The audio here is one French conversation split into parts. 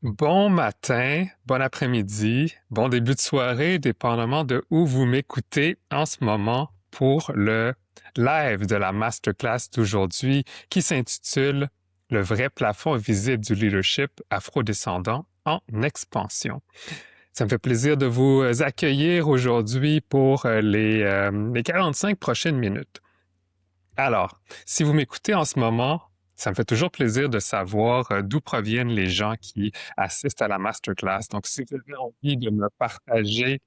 Bon matin, bon après-midi, bon début de soirée, dépendamment de où vous m'écoutez en ce moment pour le live de la masterclass d'aujourd'hui qui s'intitule Le vrai plafond visible du leadership afrodescendant en expansion. Ça me fait plaisir de vous accueillir aujourd'hui pour les 45 prochaines minutes. Alors, si vous m'écoutez en ce moment, ça me fait toujours plaisir de savoir d'où proviennent les gens qui assistent à la masterclass. Donc, si vous avez envie de me partager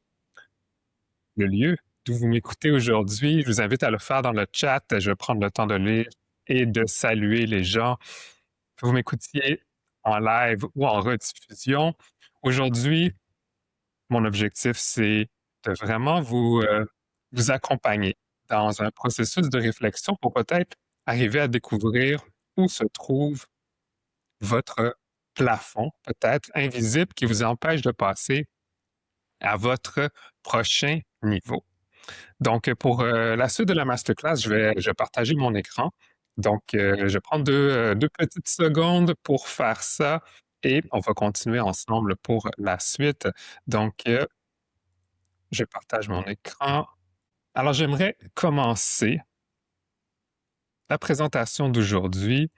le lieu d'où vous m'écoutez aujourd'hui, je vous invite à le faire dans le chat. Je vais prendre le temps de lire et de saluer les gens. Que vous m'écoutiez en live ou en rediffusion. Aujourd'hui, mon objectif, c'est de vraiment vous accompagner dans un processus de réflexion pour peut-être arriver à découvrir où se trouve votre plafond, peut-être invisible, qui vous empêche de passer à votre prochain niveau. Donc, pour la suite de la masterclass, je vais partager mon écran. Donc, je vais prendre deux petites secondes pour faire ça et on va continuer ensemble pour la suite. Donc, je partage mon écran. Alors, j'aimerais commencer la présentation d'aujourd'hui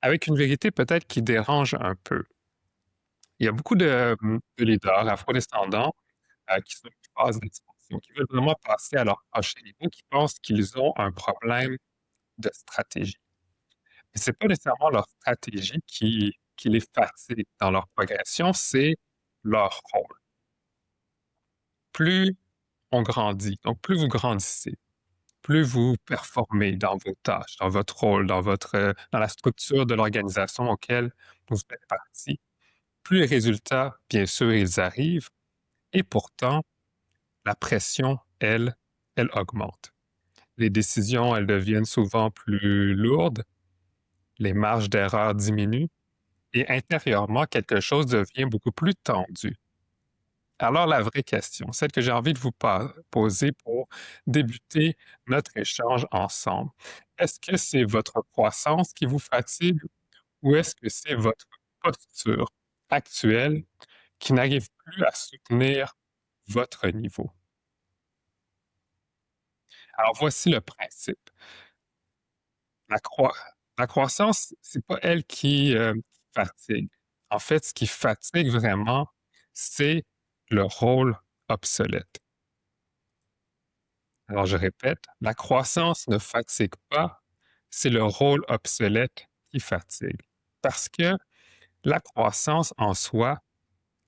avec une vérité peut-être qui dérange un peu. Il y a beaucoup de leaders afrodescendants qui sont en phase d'expansion, qui veulent vraiment passer à leur prochain niveau, qui pensent qu'ils ont un problème de stratégie. Mais ce n'est pas nécessairement leur stratégie qui les fatigue dans leur progression, c'est leur rôle. Plus on grandit, donc plus vous grandissez, plus vous performez dans vos tâches, dans votre rôle, dans la structure de l'organisation auquel vous faites partie, plus les résultats, bien sûr, ils arrivent, et pourtant, la pression, elle augmente. Les décisions, elles deviennent souvent plus lourdes, les marges d'erreur diminuent, et intérieurement, quelque chose devient beaucoup plus tendu. Alors, la vraie question, celle que j'ai envie de vous poser pour débuter notre échange ensemble, est-ce que c'est votre croissance qui vous fatigue ou est-ce que c'est votre posture actuelle qui n'arrive plus à soutenir votre niveau? Alors, voici le principe. La, croi- la croissance, c'est pas elle qui fatigue. En fait, ce qui fatigue vraiment, c'est le rôle obsolète. Alors, je répète, la croissance ne fatigue pas, c'est le rôle obsolète qui fatigue. Parce que la croissance en soi,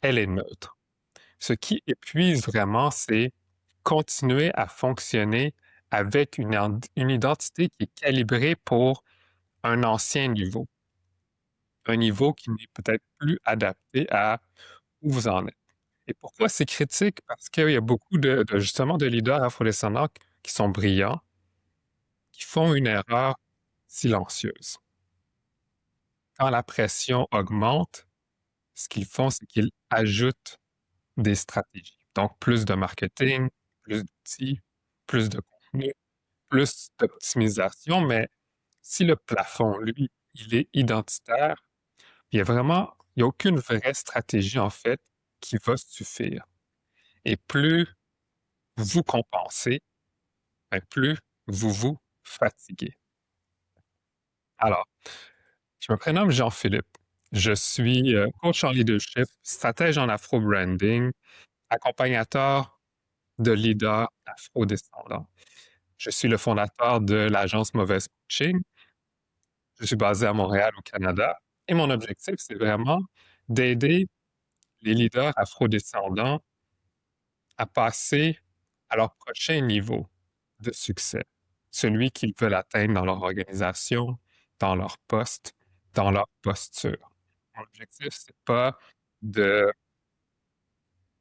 elle est neutre. Ce qui épuise vraiment, c'est continuer à fonctionner avec une identité qui est calibrée pour un ancien niveau, un niveau qui n'est peut-être plus adapté à où vous en êtes. Et pourquoi c'est critique? Parce qu'il y a beaucoup justement de leaders afrodescendants qui sont brillants, qui font une erreur silencieuse. Quand la pression augmente, ce qu'ils font, c'est qu'ils ajoutent des stratégies. Donc, plus de marketing, plus d'outils, plus de contenu, plus d'optimisation, mais si le plafond, lui, il est identitaire, il y a aucune vraie stratégie, en fait, qui va suffire. Et plus vous compensez, ben, plus vous vous fatiguez. Alors, je me prénomme Jean-Philippe. Je suis coach en leadership, stratège en afro-branding, accompagnateur de leaders afro-descendants. Je suis le fondateur de l'agence Mauvaise Coaching. Je suis basé à Montréal, au Canada. Et mon objectif, c'est vraiment d'aider les leaders afro-descendants à passer à leur prochain niveau de succès, celui qu'ils veulent atteindre dans leur organisation, dans leur poste, dans leur posture. Mon objectif, c'est pas de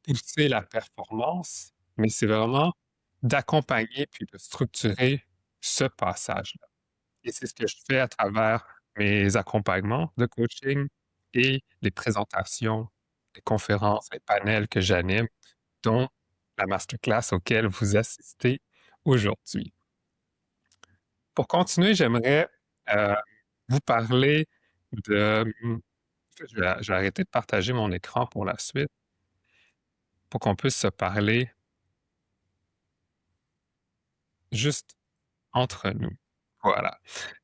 pousser la performance, mais c'est vraiment d'accompagner puis de structurer ce passage-là. Et c'est ce que je fais à travers mes accompagnements de coaching et les présentations, les conférences, les panels que j'anime, dont la masterclass auquel vous assistez aujourd'hui. Pour continuer, j'aimerais vous parler de Je vais arrêter de partager mon écran pour la suite, pour qu'on puisse se parler juste entre nous. Voilà.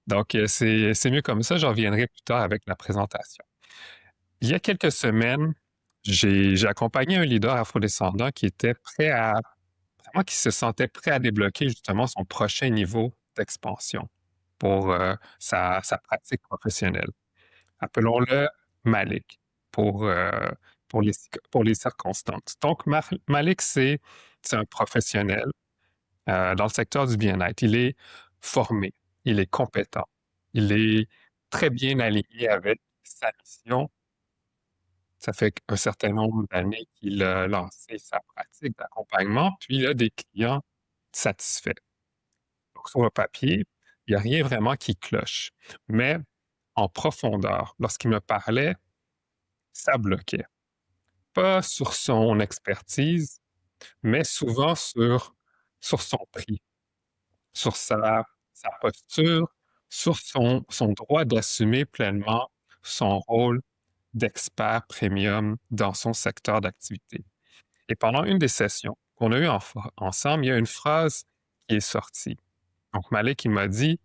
Donc, c'est mieux comme ça. J'en reviendrai plus tard avec la présentation. Il y a quelques semaines, j'ai accompagné un leader afrodescendant qui était prêt à vraiment qui se sentait prêt à débloquer justement son prochain niveau d'expansion pour, sa pratique professionnelle. Appelons-le Malik pour, pour les circonstances. Donc Malik, c'est un professionnel, dans le secteur du bien-être. Il est formé, il est compétent, il est très bien aligné avec sa mission. Ça fait un certain nombre d'années qu'il a lancé sa pratique d'accompagnement, puis il a des clients satisfaits. Donc sur le papier, il n'y a rien vraiment qui cloche. Mais en profondeur, lorsqu'il me parlait, ça bloquait. Pas sur son expertise, mais souvent sur son prix, sur sa posture, sur son droit d'assumer pleinement son rôle d'expert premium dans son secteur d'activité. Et pendant une des sessions qu'on a eues ensemble, il y a une phrase qui est sortie. Donc Malik, il m'a dit,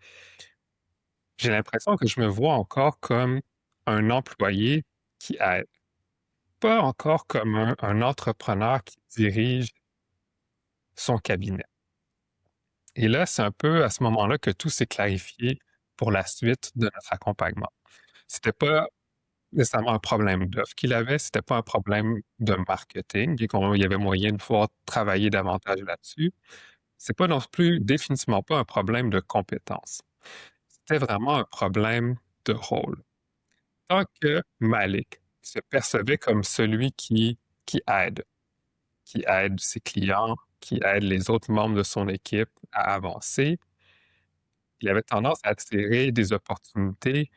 j'ai l'impression que je me vois encore comme un employé qui aide, pas encore comme un entrepreneur qui dirige son cabinet. Et là, c'est un peu à ce moment-là que tout s'est clarifié pour la suite de notre accompagnement. C'était pas nécessairement un problème d'offre qu'il avait, c'était pas un problème de marketing, et qu'il y avait moyen de pouvoir travailler davantage là-dessus. C'est pas non plus, définitivement pas un problème de compétence. C'était vraiment un problème de rôle. Tant que Malik se percevait comme celui qui aide, qui aide ses clients, qui aide les autres membres de son équipe à avancer, il avait tendance à attirer des opportunités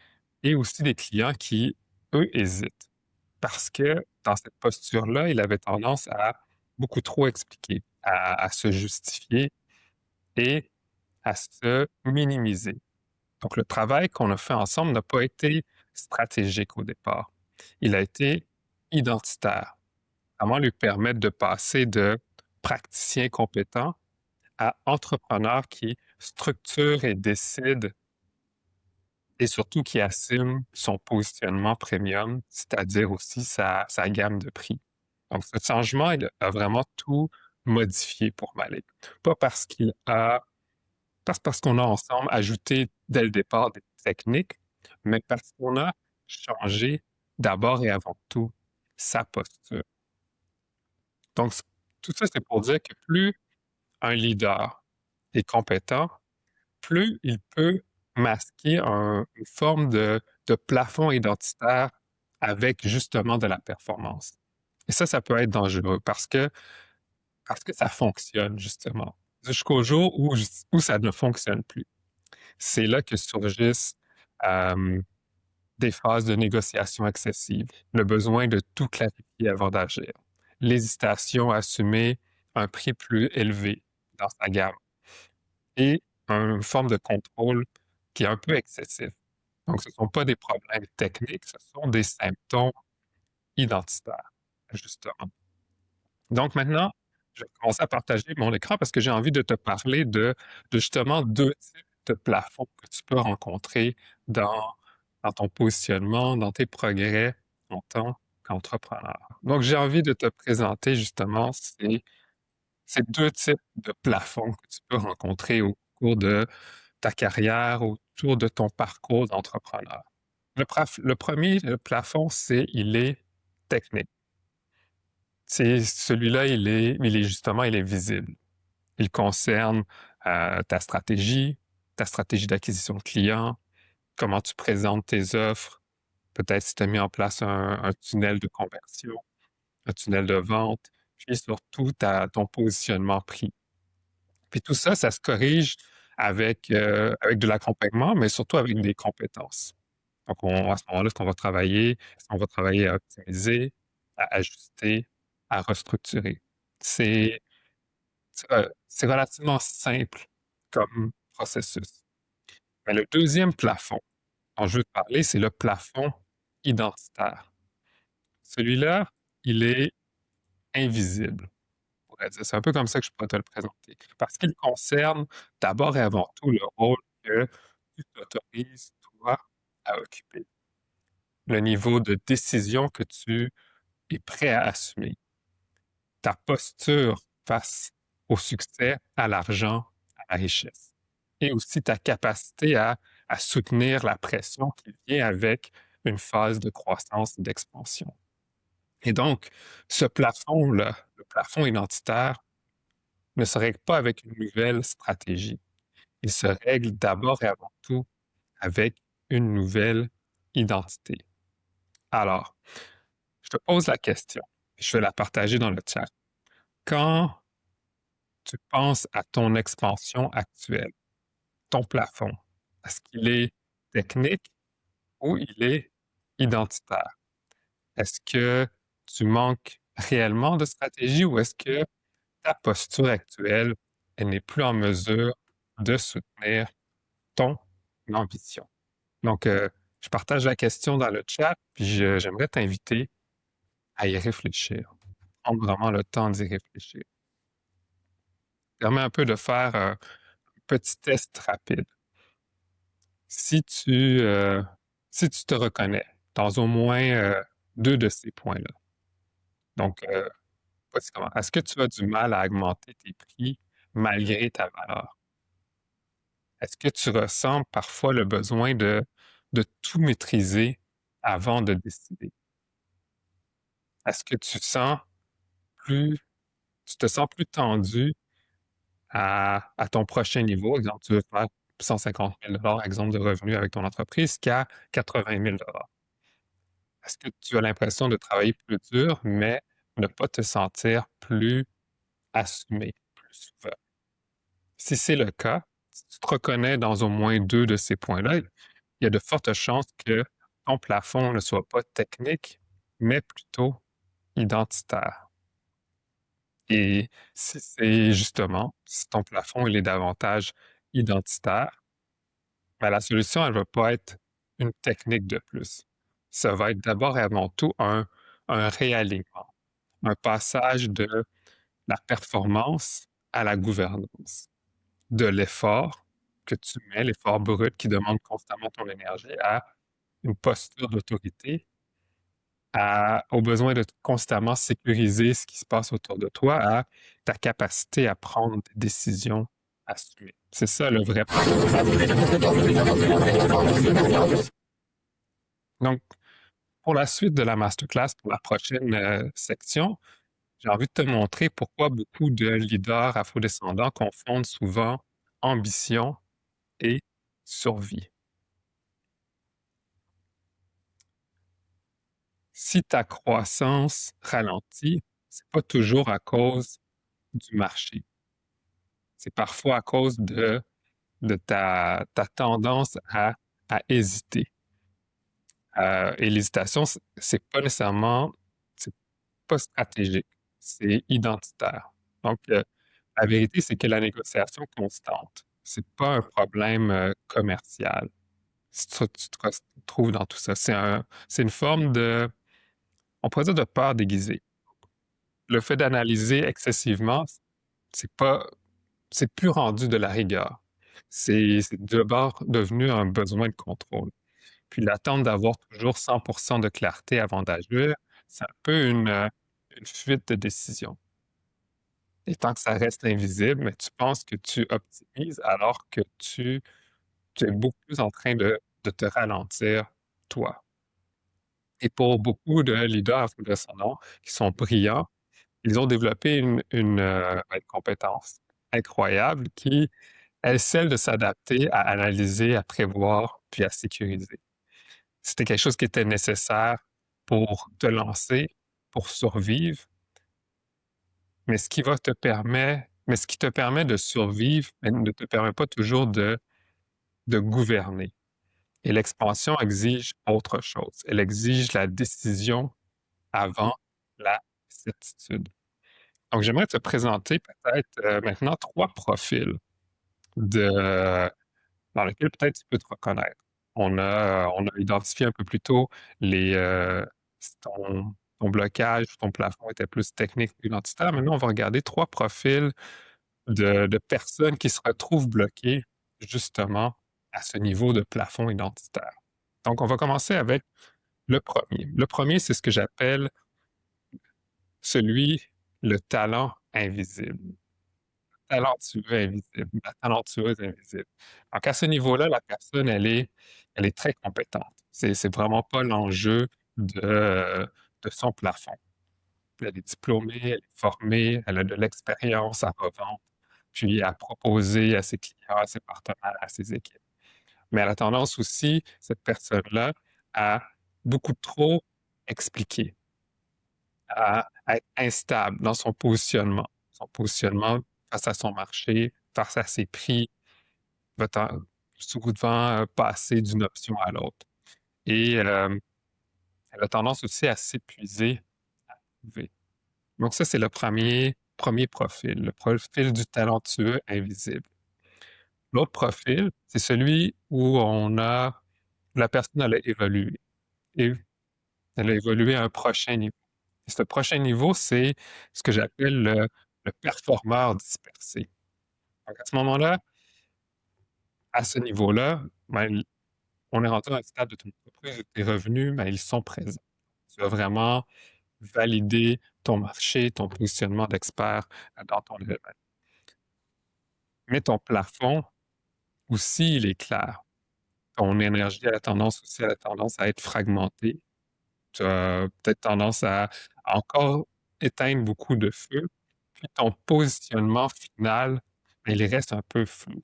et aussi des clients qui, eux, hésitent. Parce que dans cette posture-là, il avait tendance à beaucoup trop expliquer, à se justifier et à se minimiser. Donc, le travail qu'on a fait ensemble n'a pas été stratégique au départ. Il a été identitaire. Vraiment lui permettre de passer de praticien compétent à entrepreneur qui structure et décide et surtout qui assume son positionnement premium, c'est-à-dire aussi sa gamme de prix. Donc, ce changement, il a vraiment tout modifié pour Malik. Pas parce qu'on a ensemble ajouté dès le départ des techniques, mais parce qu'on a changé d'abord et avant tout sa posture. Donc, tout ça, c'est pour dire que plus un leader est compétent, plus il peut masquer une forme de plafond identitaire avec justement de la performance. Et ça peut être dangereux parce que ça fonctionne justement. Jusqu'au jour où ça ne fonctionne plus. C'est là que surgissent des phases de négociation excessive, le besoin de tout clarifier avant d'agir, l'hésitation à assumer un prix plus élevé dans sa gamme et une forme de contrôle qui est un peu excessif. Donc, ce ne sont pas des problèmes techniques, ce sont des symptômes identitaires, justement. Donc maintenant, je vais commencer à partager mon écran parce que j'ai envie de te parler de justement deux types de plafonds que tu peux rencontrer dans ton positionnement, dans tes progrès en tant qu'entrepreneur. Donc, j'ai envie de te présenter justement ces deux types de plafonds que tu peux rencontrer au cours de ta carrière, autour de ton parcours d'entrepreneur. Le premier le plafond, il est technique. C'est celui-là, il est visible. Il concerne ta stratégie d'acquisition de clients, comment tu présentes tes offres, peut-être si tu as mis en place un tunnel de conversion, un tunnel de vente, puis surtout ton positionnement prix. Puis tout ça, ça se corrige avec de l'accompagnement, mais surtout avec des compétences. Donc, à ce moment-là, est-ce qu'on va travailler à optimiser, à ajuster, à restructurer. C'est c'est relativement simple comme processus. Mais le deuxième plafond dont je veux te parler, c'est le plafond identitaire. Celui-là, il est invisible, on pourrait dire. C'est un peu comme ça que je pourrais te le présenter. Parce qu'il concerne d'abord et avant tout le rôle que tu t'autorises, toi, à occuper. Le niveau de décision que tu es prêt à assumer. Ta posture face au succès, à l'argent, à la richesse. Et aussi ta capacité à soutenir la pression qui vient avec une phase de croissance et d'expansion. Et donc, ce plafond-là, le plafond identitaire, ne se règle pas avec une nouvelle stratégie. Il se règle d'abord et avant tout avec une nouvelle identité. Alors, je te pose la question, je vais la partager dans le chat. Quand tu penses à ton expansion actuelle, ton plafond, est-ce qu'il est technique ou il est identitaire? Est-ce que tu manques réellement de stratégie ou est-ce que ta posture actuelle, elle n'est plus en mesure de soutenir ton ambition? Donc, je partage la question dans le chat, puis j'aimerais t'inviter à y réfléchir, prendre vraiment le temps d'y réfléchir. Permet un peu de faire un petit test rapide. Si tu, si tu te reconnais dans au moins deux de ces points-là, donc, voici comment. Est-ce que tu as du mal à augmenter tes prix malgré ta valeur? Est-ce que tu ressens parfois le besoin de tout maîtriser avant de décider? Est-ce que tu te sens plus tendu à ton prochain niveau? Exemple, tu veux faire 150 000 exemple, de revenus avec ton entreprise qu'à 80 000. Est-ce que tu as l'impression de travailler plus dur, mais ne pas te sentir plus assumé, plus souvent? Si c'est le cas, si tu te reconnais dans au moins deux de ces points-là, il y a de fortes chances que ton plafond ne soit pas technique, mais plutôt identitaire. Et si c'est justement, si ton plafond il est davantage identitaire, ben la solution, elle va pas être une technique de plus. Ça va être d'abord et avant tout un réalignement, un passage de la performance à la gouvernance, de l'effort que tu mets, l'effort brut qui demande constamment ton énergie, à une posture d'autorité, au besoin de constamment sécuriser ce qui se passe autour de toi, à ta capacité à prendre des décisions assumées. C'est ça le vrai plafond. Donc, pour la suite de la masterclass, pour la prochaine section, j'ai envie de te montrer pourquoi beaucoup de leaders afrodescendants confondent souvent ambition et survie. Si ta croissance ralentit, c'est pas toujours à cause du marché. C'est parfois à cause de ta tendance à hésiter. Et l'hésitation, c'est pas nécessairement, c'est pas stratégique, c'est identitaire. Donc, la vérité, c'est que la négociation constante, c'est pas un problème commercial. Si tu te retrouves dans tout ça, c'est une forme de, on pourrait dire, de peur déguisée. Le fait d'analyser excessivement, c'est pas, c'est plus rendu de la rigueur. C'est d'abord devenu un besoin de contrôle. Puis l'attente d'avoir toujours 100% de clarté avant d'agir, c'est un peu une fuite de décision. Et tant que ça reste invisible, mais tu penses que tu optimises alors que tu es beaucoup plus en train de te ralentir, toi. Et pour beaucoup de leaders afro-descendants qui sont brillants, ils ont développé une compétence incroyable qui est celle de s'adapter, à analyser, à prévoir, puis à sécuriser. C'était quelque chose qui était nécessaire pour te lancer, pour survivre, mais ce qui te permet de survivre, mais ne te permet pas toujours de gouverner. Et l'expansion exige autre chose. Elle exige la décision avant la certitude. Donc, j'aimerais te présenter peut-être maintenant trois profils de, dans lesquels peut-être tu peux te reconnaître. On a identifié un peu plus tôt les, ton, ton blocage, ton plafond était plus technique ou identitaire. Maintenant, on va regarder 3 profils de personnes qui se retrouvent bloquées, justement, à ce niveau de plafond identitaire. Donc, on va commencer avec le premier. Le premier, c'est ce que j'appelle le talent invisible. Talentueux invisible, la talentueuse invisible. Donc à ce niveau-là, la personne, elle est très compétente. C'est vraiment pas l'enjeu de son plafond. Elle est diplômée, elle est formée, elle a de l'expérience à revendre, puis à proposer à ses clients, à ses partenaires, à ses équipes. Mais elle a tendance aussi, cette personne-là, à beaucoup trop expliquer, à être instable dans son positionnement. Son positionnement face à son marché, face à ses prix, va souvent passer d'une option à l'autre. Et elle a tendance aussi à s'épuiser, à trouver. Donc ça, c'est le premier profil, le profil du talentueux invisible. L'autre profil, c'est celui où la personne, elle a évolué. Et elle a évolué à un prochain niveau. Et ce prochain niveau, c'est ce que j'appelle le performeur dispersé. Donc, à ce moment-là, à ce niveau-là, ben, on est rendu à un stade de ton entreprise où tes revenus, ben, ils sont présents. Tu as vraiment validé ton marché, ton positionnement d'expert dans ton domaine. Mais ton plafond aussi, il est clair. Ton énergie a tendance à être fragmentée. Tu as peut-être tendance à encore éteindre beaucoup de feux. Puis ton positionnement final, ben, il reste un peu flou.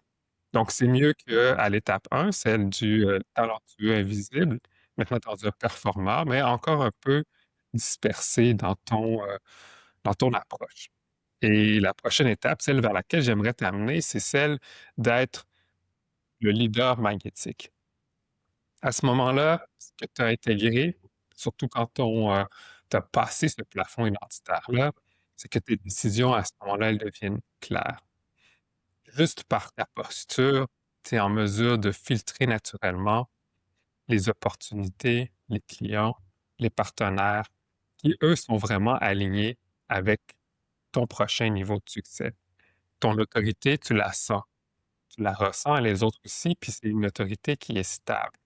Donc, c'est mieux qu'à l'étape 1, celle du talentueux invisible, maintenant dans un performeur, mais encore un peu dispersé dans ton approche. Et la prochaine étape, celle vers laquelle j'aimerais t'amener, c'est celle d'être le leader magnétique. À ce moment-là, ce que tu as intégré, surtout quand tu as passé ce plafond identitaire-là, c'est que tes décisions à ce moment-là, elles deviennent claires. Juste par ta posture, tu es en mesure de filtrer naturellement les opportunités, les clients, les partenaires qui, eux, sont vraiment alignés avec ton prochain niveau de succès. Ton autorité, tu la sens, tu la ressens, et les autres aussi, puis c'est une autorité qui est stable,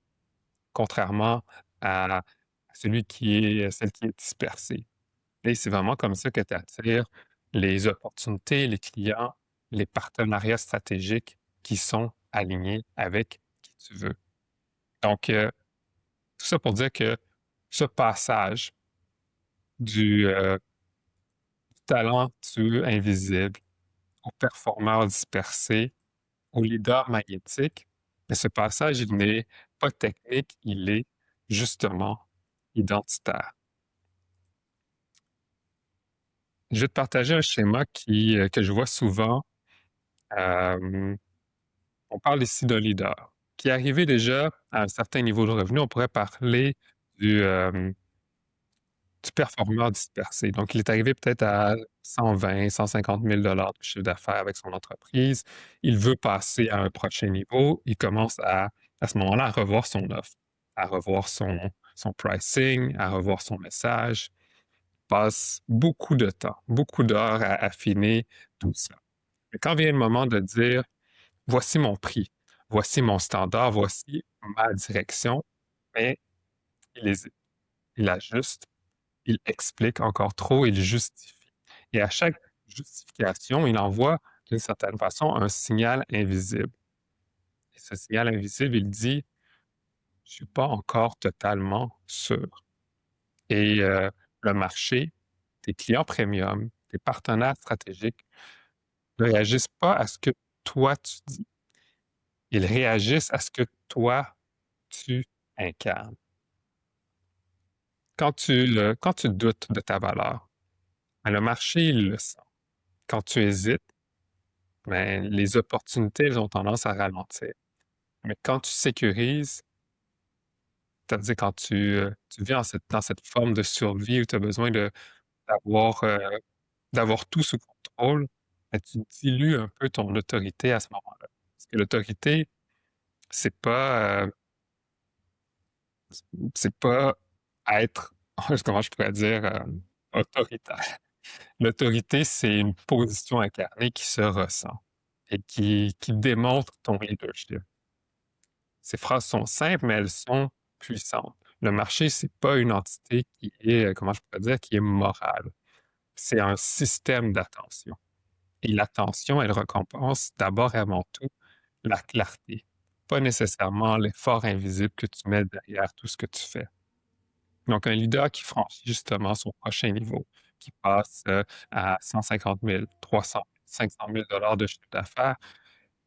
contrairement à celle qui est dispersée. Et c'est vraiment comme ça que tu attires les opportunités, les clients, les partenariats stratégiques qui sont alignés avec qui tu veux. Donc, tout ça pour dire que ce passage du talentueux invisible au performeur dispersé, au leader magnétique, mais ce passage, il n'est pas technique, il est justement identitaire. Je vais te partager un schéma que je vois souvent. On parle ici d'un leader qui est arrivé déjà à un certain niveau de revenu. On pourrait parler du, euh, du performeur dispersé. Donc, il est arrivé peut-être à 120 150 000 de chiffre d'affaires avec son entreprise. Il veut passer à un prochain niveau. Il commence à ce moment-là, à revoir son offre, à revoir son pricing, à revoir son message. Il passe beaucoup de temps, beaucoup d'heures à affiner tout ça. Mais quand vient le moment de dire, voici mon prix, voici mon standard, voici ma direction, mais il hésite, il ajuste, il explique encore trop, il justifie. Et à chaque justification, il envoie d'une certaine façon un signal invisible. Et ce signal invisible, il dit, je ne suis pas encore totalement sûr. Et le marché, tes clients premium, tes partenaires stratégiques ne réagissent pas à ce que toi tu dis. Ils réagissent à ce que toi tu incarnes. Quand tu doutes de ta valeur, ben, le marché, il le sent. Quand tu hésites, ben, les opportunités, elles ont tendance à ralentir. Mais quand tu sécurises, c'est-à-dire quand tu vis dans cette forme de survie où tu as besoin d'avoir, euh, d'avoir tout sous contrôle, ben, tu dilues un peu ton autorité à ce moment-là. Parce que l'autorité, c'est pas, c'est pas être comment je pourrais dire, autoritaire. L'autorité, c'est une position incarnée qui se ressent et qui démontre ton leadership. Ces phrases sont simples, mais elles sont puissantes. Le marché, c'est pas une entité qui est, comment je pourrais dire, qui est morale. C'est un système d'attention. Et l'attention, elle récompense d'abord et avant tout la clarté, pas nécessairement l'effort invisible que tu mets derrière tout ce que tu fais. Donc, un leader qui franchit justement son prochain niveau, qui passe à 150 000, 300 000, 500 000 de chiffre d'affaires,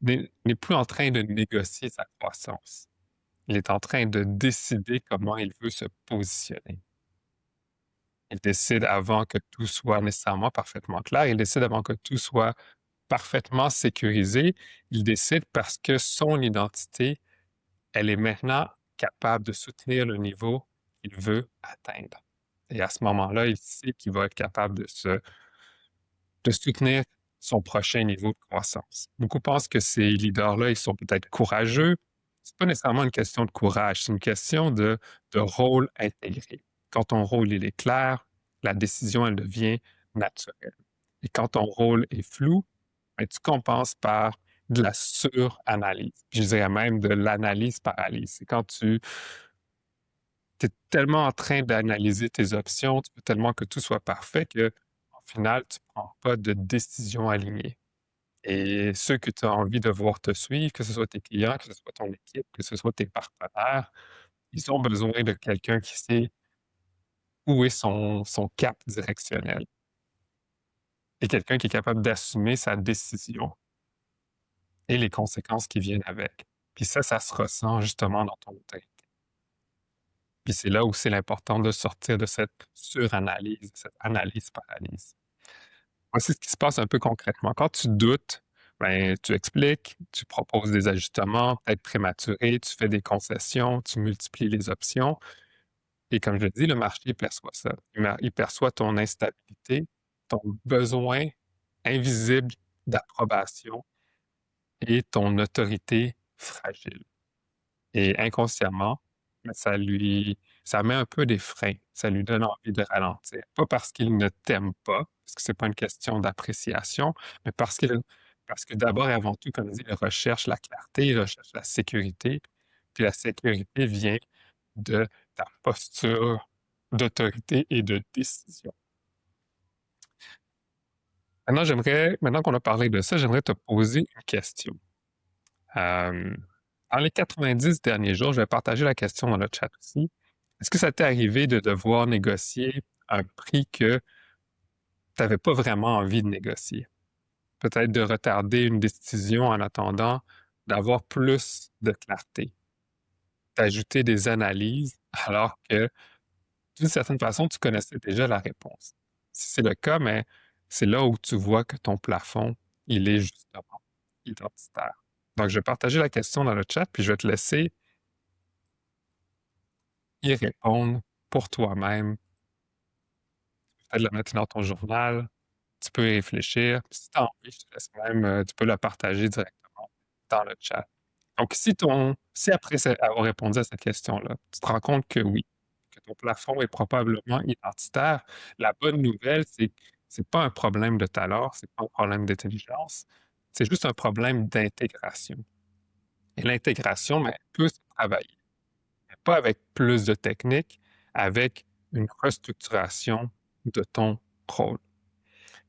n'est plus en train de négocier sa croissance. Il est en train de décider comment il veut se positionner. Il décide avant que tout soit nécessairement parfaitement clair. Il décide avant que tout soit parfaitement sécurisé. Il décide parce que son identité, elle est maintenant capable de soutenir le niveau qu'il veut atteindre. Et à ce moment-là, il sait qu'il va être capable de soutenir son prochain niveau de croissance. Beaucoup pensent que ces leaders-là, ils sont peut-être courageux. C'est pas nécessairement une question de courage, c'est une question de rôle intégré. Quand ton rôle il est clair, la décision, elle devient naturelle. Et quand ton rôle est flou, ben, tu compenses par de la suranalyse. Je dirais même de l'analyse paralyse. C'est quand tu es tellement en train d'analyser tes options, tu veux tellement que tout soit parfait que, au final, tu ne prends pas de décision alignée. Et ceux que tu as envie de voir te suivre, que ce soit tes clients, que ce soit ton équipe, que ce soit tes partenaires, ils ont besoin de quelqu'un qui sait où est son cap directionnel et quelqu'un qui est capable d'assumer sa décision et les conséquences qui viennent avec. Puis ça se ressent justement dans ton autorité. Puis c'est là où c'est important de sortir de cette suranalyse, cette analyse-paralyse. Voici ce qui se passe un peu concrètement. Quand tu doutes, ben, tu expliques, tu proposes des ajustements, peut-être prématurés, tu fais des concessions, tu multiplies les options. Et comme je le dis, le marché perçoit ça. Il perçoit ton instabilité, ton besoin invisible d'approbation et ton autorité fragile. Et inconsciemment, ben, ça met un peu des freins, ça lui donne envie de ralentir. Pas parce qu'il ne t'aime pas, parce que c'est pas une question d'appréciation, mais parce que d'abord et avant tout, comme je dis, il recherche la clarté, il recherche la sécurité, puis la sécurité vient de ta posture d'autorité et de décision. Maintenant qu'on a parlé de ça, j'aimerais te poser une question. Dans les 90 derniers jours, je vais partager la question dans le chat aussi. Est-ce que ça t'est arrivé de devoir négocier un prix que tu n'avais pas vraiment envie de négocier? Peut-être de retarder une décision en attendant d'avoir plus de clarté, d'ajouter des analyses alors que d'une certaine façon, tu connaissais déjà la réponse. Si c'est le cas, mais c'est là où tu vois que ton plafond, il est justement identitaire. Donc, je vais partager la question dans le chat, puis je vais te laisser y répondre pour toi-même. Peut-être la mettre dans ton journal, tu peux y réfléchir. Si tu as envie, je te laisse même, tu peux la partager directement dans le chat. Donc, si après avoir répondu à cette question-là, tu te rends compte que oui, que ton plafond est probablement identitaire, la bonne nouvelle, c'est que c'est pas un problème de talent, c'est pas un problème d'intelligence, c'est juste un problème d'intégration. Et l'intégration, ben, peut se travailler, mais pas avec plus de techniques, avec une restructuration de ton rôle.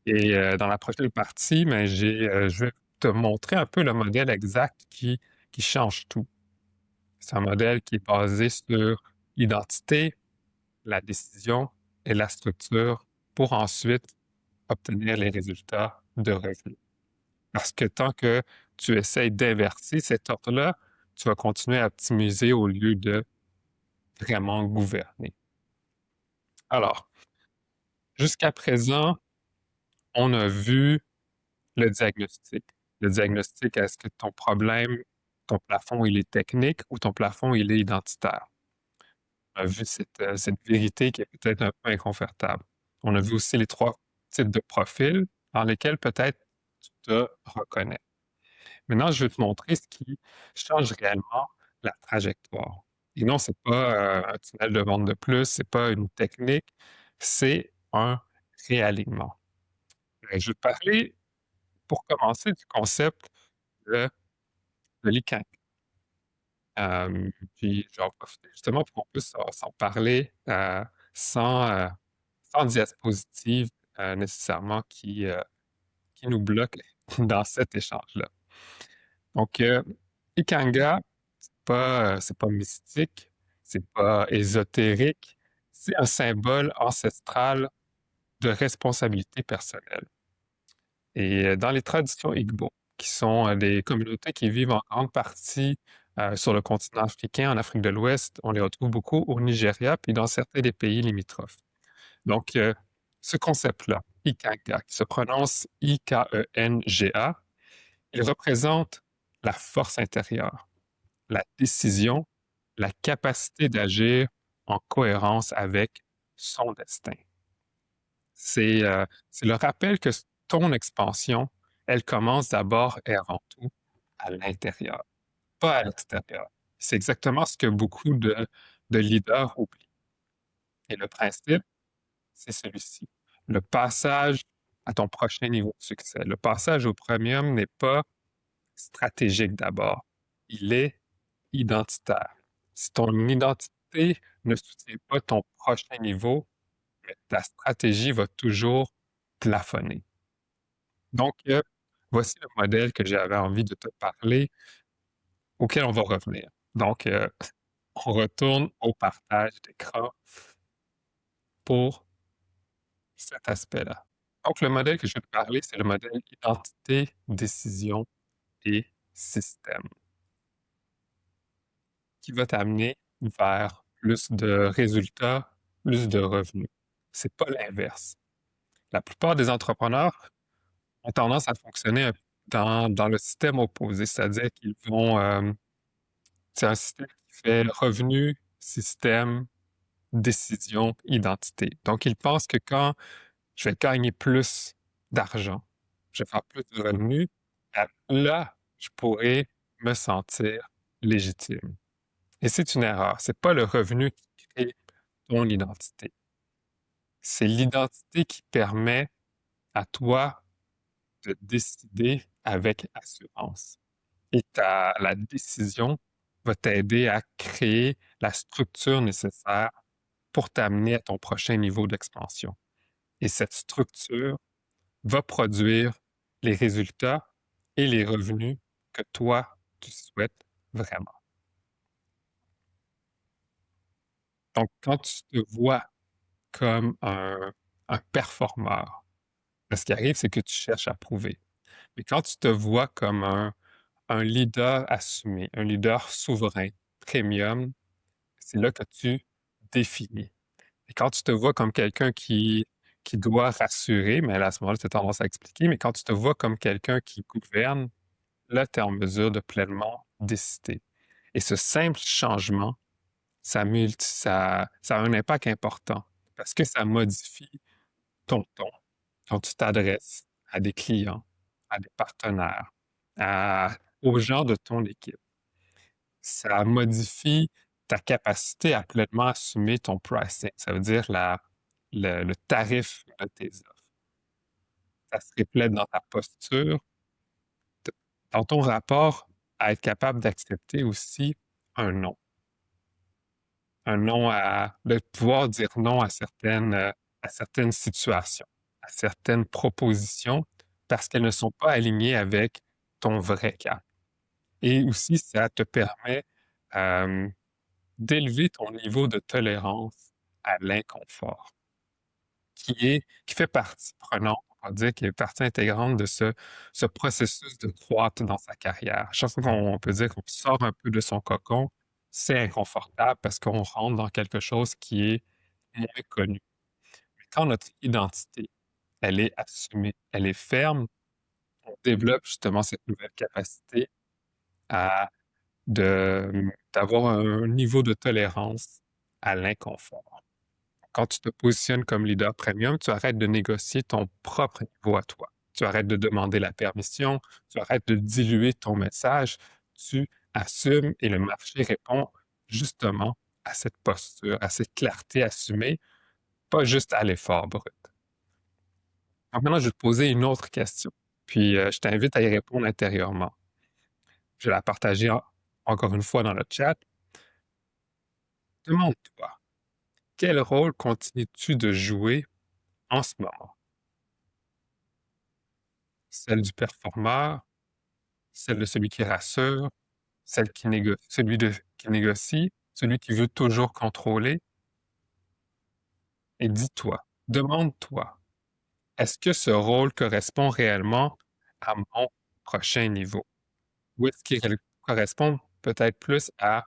Et dans la prochaine partie, ben, je vais te montrer un peu le modèle exact qui change tout. C'est un modèle qui est basé sur l'identité, la décision et la structure pour ensuite obtenir les résultats de revenu. Parce que tant que tu essaies d'inverser cet ordre-là, tu vas continuer à optimiser au lieu de vraiment gouverner. Alors, jusqu'à présent, on a vu le diagnostic. Le diagnostic, est-ce que ton problème, ton plafond, il est technique ou ton plafond, il est identitaire? On a vu cette vérité qui est peut-être un peu inconfortable. On a vu aussi les 3 types de profils dans lesquels peut-être tu te reconnais. Maintenant, je vais te montrer ce qui change réellement la trajectoire. Et non, c'est pas, un tunnel de vente de plus, c'est pas une technique, c'est un réalignement. Je vais te parler, pour commencer, du concept de de l'ikigai. Puis je vais en profiter justement pour qu'on puisse s'en parler, sans, sans diapositive, nécessairement qui nous bloque dans cet échange-là. Donc, Ikanga, c'est pas mystique, c'est pas ésotérique, c'est un symbole ancestral de responsabilité personnelle. Et dans les traditions Igbo, qui sont des communautés qui vivent en grande partie sur le continent africain, en Afrique de l'Ouest, on les retrouve beaucoup au Nigeria, puis dans certains des pays limitrophes. Donc, ce concept-là, Ikanga, qui se prononce Ikenga, il représente la force intérieure, la décision, la capacité d'agir en cohérence avec son destin. C'est le rappel que ton expansion, elle commence d'abord et avant tout à l'intérieur, pas à l'extérieur. C'est exactement ce que beaucoup de leaders oublient. Et le principe, c'est celui-ci. Le passage à ton prochain niveau de succès. Le passage au premium n'est pas stratégique d'abord. Il est identitaire. Si ton identité ne soutient pas ton prochain niveau, mais ta stratégie va toujours plafonner. Donc, voici le modèle que j'avais envie de te parler, auquel on va revenir. Donc, on retourne au partage d'écran pour cet aspect-là. Donc, le modèle que je vais te parler, c'est le modèle identité, décision et système, qui va t'amener vers plus de résultats, plus de revenus. C'est pas l'inverse. La plupart des entrepreneurs ont tendance à fonctionner dans le système opposé, c'est-à-dire qu'ils vont, c'est un système qui fait revenu, système, décision, identité. Donc, ils pensent que quand je vais gagner plus d'argent, je vais faire plus de revenus, là, je pourrais me sentir légitime. Et c'est une erreur. C'est pas le revenu qui crée ton identité. C'est l'identité qui permet à toi de décider avec assurance. Et la décision va t'aider à créer la structure nécessaire pour t'amener à ton prochain niveau d'expansion. Et cette structure va produire les résultats et les revenus que toi, tu souhaites vraiment. Donc, quand tu te vois comme un performeur, ce qui arrive, c'est que tu cherches à prouver. Mais quand tu te vois comme un leader assumé, un leader souverain, premium, c'est là que tu définis. Et quand tu te vois comme quelqu'un qui doit rassurer, mais là, à ce moment-là, tu as tendance à expliquer, mais quand tu te vois comme quelqu'un qui gouverne, là, tu es en mesure de pleinement décider. Et ce simple changement, ça a un impact important parce que ça modifie ton ton quand tu t'adresses à des clients, à des partenaires, aux gens de ton équipe. Ça modifie ta capacité à pleinement assumer ton pricing. Ça veut dire le tarif de tes offres. Ça se reflète dans ta posture, dans ton rapport à être capable d'accepter aussi un non. Un non de pouvoir dire non à certaines situations, à certaines propositions, parce qu'elles ne sont pas alignées avec ton vrai cap. Et aussi, ça te permet d'élever ton niveau de tolérance à l'inconfort, qui fait partie prenante, on va dire, qui est partie intégrante de ce processus de croître dans sa carrière. À chaque fois qu'on peut dire qu'on sort un peu de son cocon, c'est inconfortable parce qu'on rentre dans quelque chose qui est moins connu. Mais quand notre identité, elle est assumée, elle est ferme, on développe justement cette nouvelle capacité à d'avoir un niveau de tolérance à l'inconfort. Quand tu te positionnes comme leader premium, tu arrêtes de négocier ton propre niveau à toi. Tu arrêtes de demander la permission, tu arrêtes de diluer ton message, tu assumes et le marché répond justement à cette posture, à cette clarté assumée, pas juste à l'effort brut. Donc maintenant, je vais te poser une autre question, puis je t'invite à y répondre intérieurement. Je vais la partager encore une fois dans le chat. Demande-toi, quel rôle continues-tu de jouer en ce moment? Celle du performeur, celle de celui qui rassure, qui négocie, celui qui veut toujours contrôler? Et dis-toi, demande-toi, est-ce que ce rôle correspond réellement à mon prochain niveau? Ou est-ce qu'il correspond peut-être plus à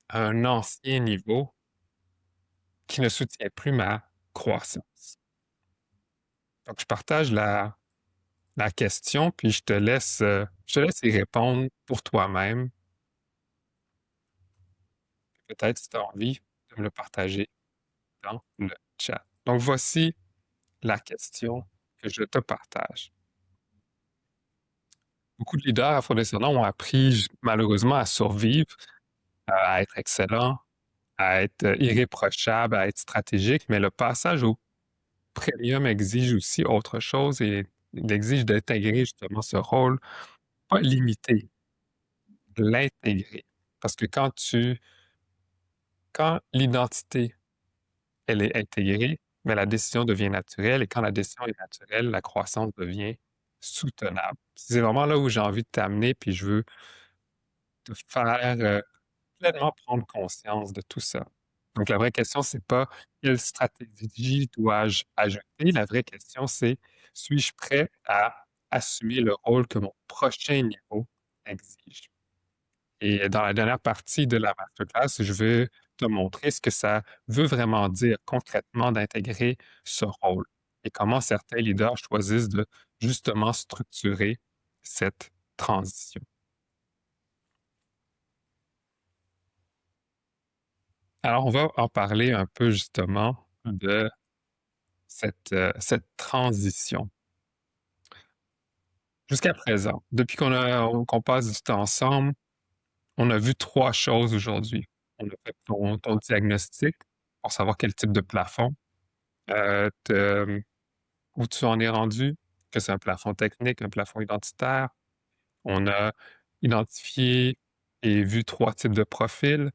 un ancien niveau qui ne soutient plus ma croissance? Donc, je partage la question, puis je te laisse y répondre pour toi-même. Peut-être si tu as envie de me le partager dans le chat. Donc, voici la question que je te partage. Beaucoup de leaders afro-descendants ont appris malheureusement à survivre, à être excellents, à être irréprochables, à être stratégiques, mais le passage au premium exige aussi autre chose et il exige d'intégrer justement ce rôle, pas limité, de l'intégrer. Parce que quand l'identité, elle est intégrée, mais la décision devient naturelle et quand la décision est naturelle, la croissance devient soutenable. C'est vraiment là où j'ai envie de t'amener, puis je veux te faire pleinement prendre conscience de tout ça. Donc, la vraie question, c'est pas quelle stratégie dois-je ajouter? La vraie question, c'est suis-je prêt à assumer le rôle que mon prochain niveau exige? Et dans la dernière partie de la masterclass, je vais te montrer ce que ça veut vraiment dire concrètement d'intégrer ce rôle et comment certains leaders choisissent de justement structurer cette transition. Alors, on va en parler un peu justement de cette transition. Jusqu'à présent, depuis qu'on passe du temps ensemble, on a vu 3 choses aujourd'hui. On a fait ton diagnostic pour savoir quel type de plafond, te où tu en es rendu, que c'est un plafond technique, un plafond identitaire. On a identifié et vu 3 types de profils.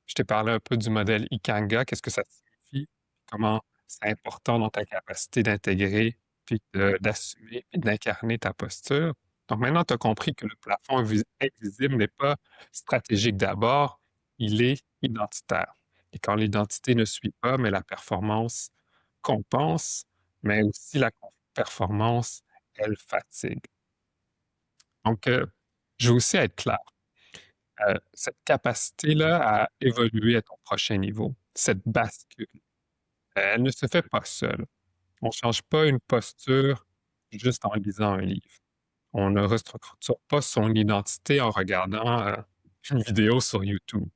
Je t'ai parlé un peu du modèle Ikanga, qu'est-ce que ça signifie, comment c'est important dans ta capacité d'intégrer, puis d'assumer, puis d'incarner ta posture. Donc maintenant, tu as compris que le plafond invisible n'est pas stratégique d'abord, il est identitaire. Et quand l'identité ne suit pas, mais la performance compense, mais aussi la performance, elle fatigue. Donc, je veux aussi être clair. Cette capacité-là à évoluer à ton prochain niveau, cette bascule, elle ne se fait pas seule. On ne change pas une posture juste en lisant un livre. On ne restructure pas son identité en regardant une vidéo sur YouTube.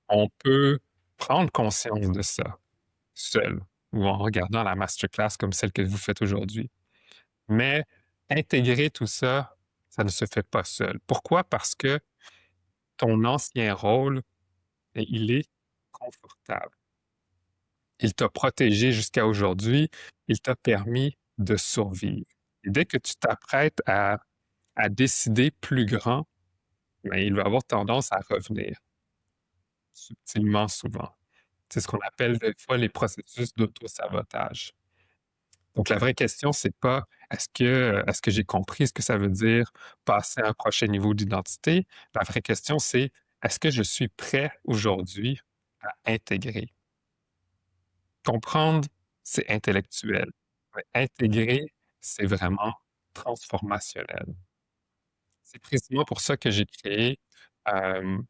On peut prendre conscience de ça seul ou en regardant la masterclass comme celle que vous faites aujourd'hui. Mais intégrer tout ça, ça ne se fait pas seul. Pourquoi? Parce que ton ancien rôle, il est confortable. Il t'a protégé jusqu'à aujourd'hui, il t'a permis de survivre. Et dès que tu t'apprêtes à décider plus grand, ben, il va avoir tendance à revenir, subtilement souvent. C'est ce qu'on appelle des fois les processus d'auto-sabotage. Donc la vraie question, c'est pas est-ce que j'ai compris ce que ça veut dire passer à un prochain niveau d'identité? La vraie question, c'est est-ce que je suis prêt aujourd'hui à intégrer? Comprendre, c'est intellectuel, mais intégrer, c'est vraiment transformationnel. C'est précisément pour ça que j'ai créé,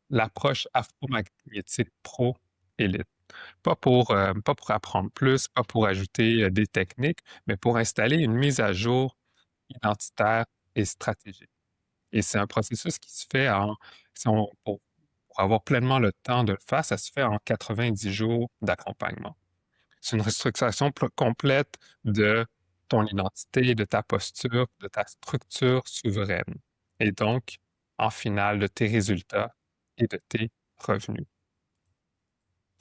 l'approche Afro-Magnétique Pro Élite. Pas pour apprendre plus, pas pour ajouter, des techniques, mais pour installer une mise à jour identitaire et stratégique. Et c'est un processus qui se fait en si on pour avoir pleinement le temps de le faire, ça se fait en 90 jours d'accompagnement. C'est une restructuration complète de ton identité, de ta posture, de ta structure souveraine et donc, en finale, de tes résultats et de tes revenus.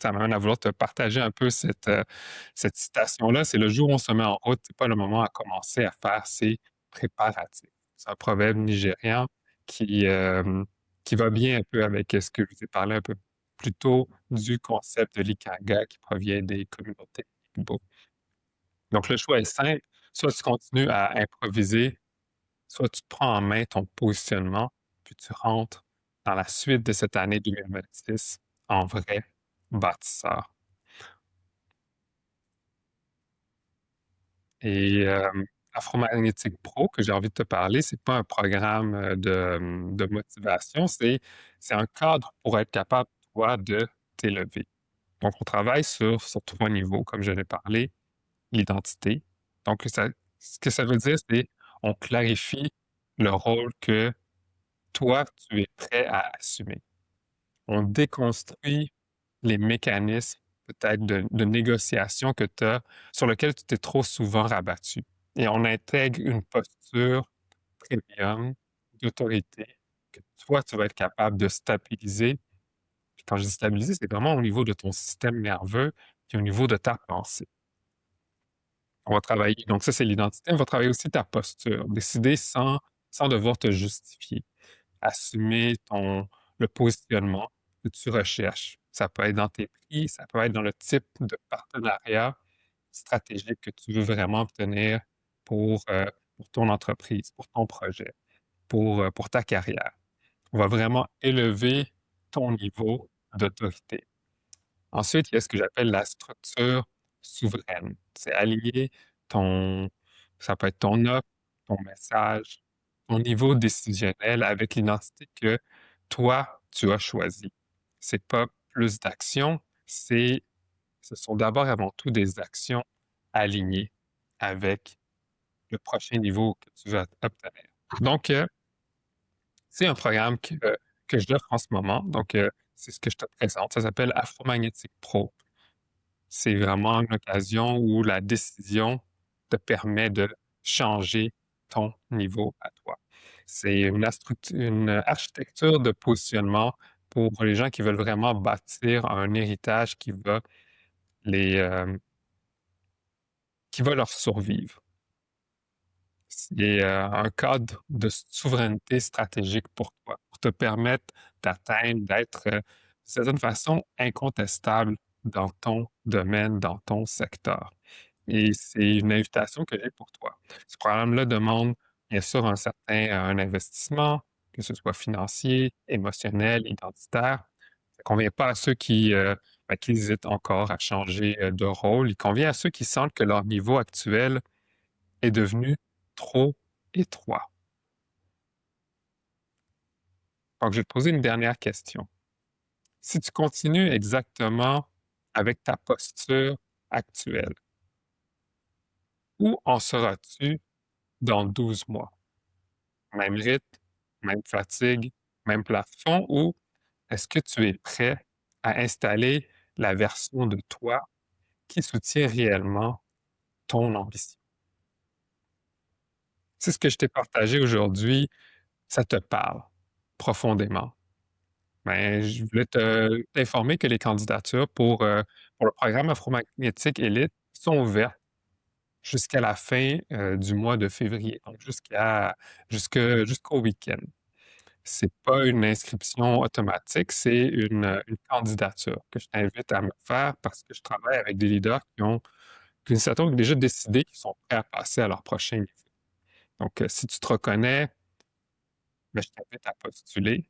Ça m'amène à vouloir te partager un peu cette citation-là. C'est le jour où on se met en route, c'est pas le moment à commencer à faire ses préparatifs. C'est un proverbe nigérian qui, euh, qui va bien un peu avec ce que je vous ai parlé un peu plus tôt du concept de l'Ikigai qui provient des communautés Igbo. Donc, le choix est simple. Soit tu continues à improviser, soit tu prends en main ton positionnement, puis tu rentres dans la suite de cette année 2026 en vrai bâtisseur. Et Afromagnétique Pro, que j'ai envie de te parler, c'est pas un programme de motivation, c'est un cadre pour être capable, toi, de t'élever. Donc, on travaille sur 3 niveaux, comme je l'ai parlé. L'identité. Donc, ce que ça veut dire, c'est on clarifie le rôle que toi, tu es prêt à assumer. On déconstruit les mécanismes peut-être de négociation que tu as, sur lesquels tu t'es trop souvent rabattu. Et on intègre une posture premium d'autorité que toi, tu vas être capable de stabiliser. Puis quand je dis stabiliser, c'est vraiment au niveau de ton système nerveux et au niveau de ta pensée. On va travailler, donc ça, c'est l'identité. On va travailler aussi ta posture. Décider sans devoir te justifier. Assumer le positionnement que tu recherches. Ça peut être dans tes prix, ça peut être dans le type de partenariat stratégique que tu veux vraiment obtenir pour ton entreprise, pour ton projet, pour ta carrière. On va vraiment élever ton niveau d'autorité. Ensuite, il y a ce que j'appelle la structure souveraine. C'est aligner ton, ça peut être ton offre, ton message, ton niveau décisionnel avec l'identité que toi, tu as choisi. C'est pas plus d'actions, ce sont d'abord et avant tout des actions alignées avec le prochain niveau que tu veux obtenir. Donc, c'est un programme que j'offre en ce moment. Donc, c'est ce que je te présente. Ça s'appelle Afromagnétique Pro. C'est vraiment une occasion où la décision te permet de changer ton niveau à toi. C'est une architecture de positionnement pour les gens qui veulent vraiment bâtir un héritage les, euh, qui va leur survivre. C'est un cadre de souveraineté stratégique pour toi, pour te permettre d'atteindre, d'être, de certaine façon, incontestable dans ton domaine, dans ton secteur. Et c'est une invitation que j'ai pour toi. Ce programme-là demande, bien sûr, un investissement, que ce soit financier, émotionnel, identitaire. Ça ne convient pas à ceux qui hésitent encore à changer de rôle. Il convient à ceux qui sentent que leur niveau actuel est devenu trop étroit. Donc, je vais te poser une dernière question. Si tu continues exactement avec ta posture actuelle, où en seras-tu dans 12 mois? Même rythme, même fatigue, même plafond, ou est-ce que tu es prêt à installer la version de toi qui soutient réellement ton ambition? Si ce que je t'ai partagé aujourd'hui, ça te parle profondément. Ben, je voulais t'informer que les candidatures pour le programme Afromagnétique Élite sont ouvertes jusqu'à la fin du mois de février, donc jusqu'au week-end. C'est pas une inscription automatique, c'est une candidature que je t'invite à me faire parce que je travaille avec des leaders qui ont déjà décidé qu'ils sont prêts à passer à leur prochain niveau. Donc, si tu te reconnais, ben, je t'invite à postuler.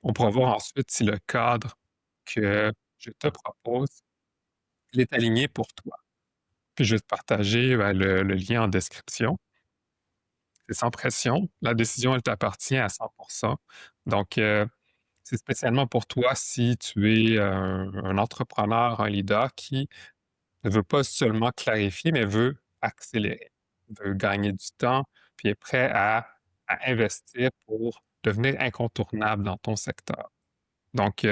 On pourra voir ensuite si le cadre que je te propose, il est aligné pour toi. Puis je vais te partager ben, le lien en description. C'est sans pression. La décision, elle t'appartient à 100%. Donc, c'est spécialement pour toi si tu es un entrepreneur, un leader qui ne veut pas seulement clarifier, mais veut accélérer, veut gagner du temps, puis est prêt à investir pour devenir incontournable dans ton secteur. Donc,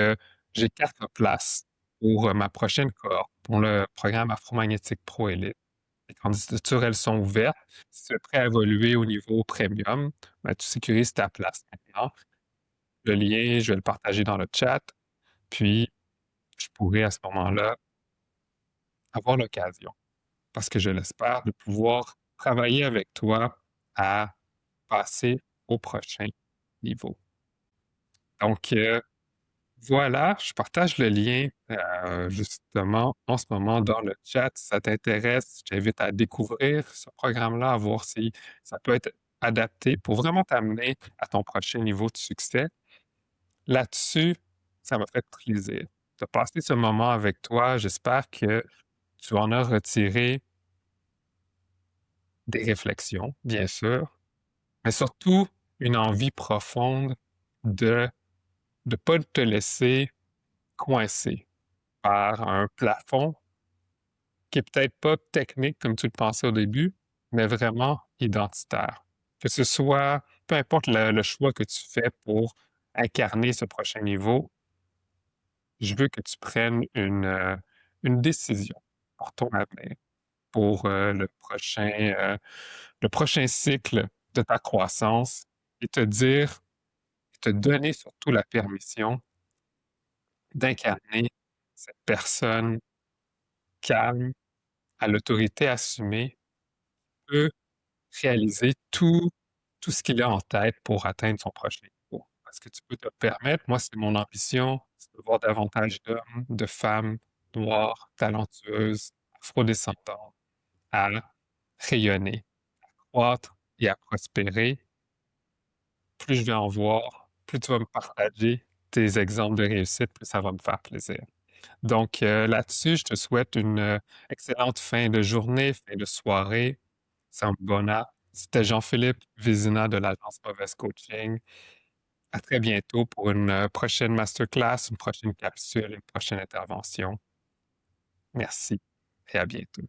j'ai 4 places pour ma prochaine cohorte, pour le programme Afromagnétique Pro Elite. Les candidatures, elles sont ouvertes. Si tu es prêt à évoluer au niveau premium, ben, tu sécurises ta place maintenant. le lien, je vais le partager dans le chat, puis je pourrais à ce moment-là avoir l'occasion, parce que je l'espère, de pouvoir travailler avec toi à passer au prochain niveau. Donc, voilà, je partage le lien, justement en ce moment dans le chat. Si ça t'intéresse, je t'invite à découvrir ce programme-là, à voir si ça peut être adapté pour vraiment t'amener à ton prochain niveau de succès. Là-dessus, ça m'a fait plaisir de passer ce moment avec toi. J'espère que tu en as retiré des réflexions, bien sûr, mais surtout une envie profonde de ne pas te laisser coincer par un plafond qui est peut-être pas technique comme tu le pensais au début, mais vraiment identitaire. Que ce soit, peu importe le choix que tu fais pour incarner ce prochain niveau, je veux que tu prennes une décision pour ton avenir, pour le prochain cycle de ta croissance et te donner surtout la permission d'incarner cette personne calme, à l'autorité assumée, peut réaliser tout ce qu'il a en tête pour atteindre son prochain niveau. Parce que tu peux te permettre, moi, c'est mon ambition, c'est de voir davantage d'hommes, de femmes noires, talentueuses, afrodescendantes, à rayonner, croître et à prospérer. Plus je vais en voir, plus tu vas me partager tes exemples de réussite, plus ça va me faire plaisir. Donc, là-dessus, je te souhaite une excellente fin de journée, fin de soirée. Sambona. C'était Jean-Philippe Vézina de l'agence Mauvaise Coaching. À très bientôt pour une prochaine masterclass, une prochaine capsule, une prochaine intervention. Merci et à bientôt.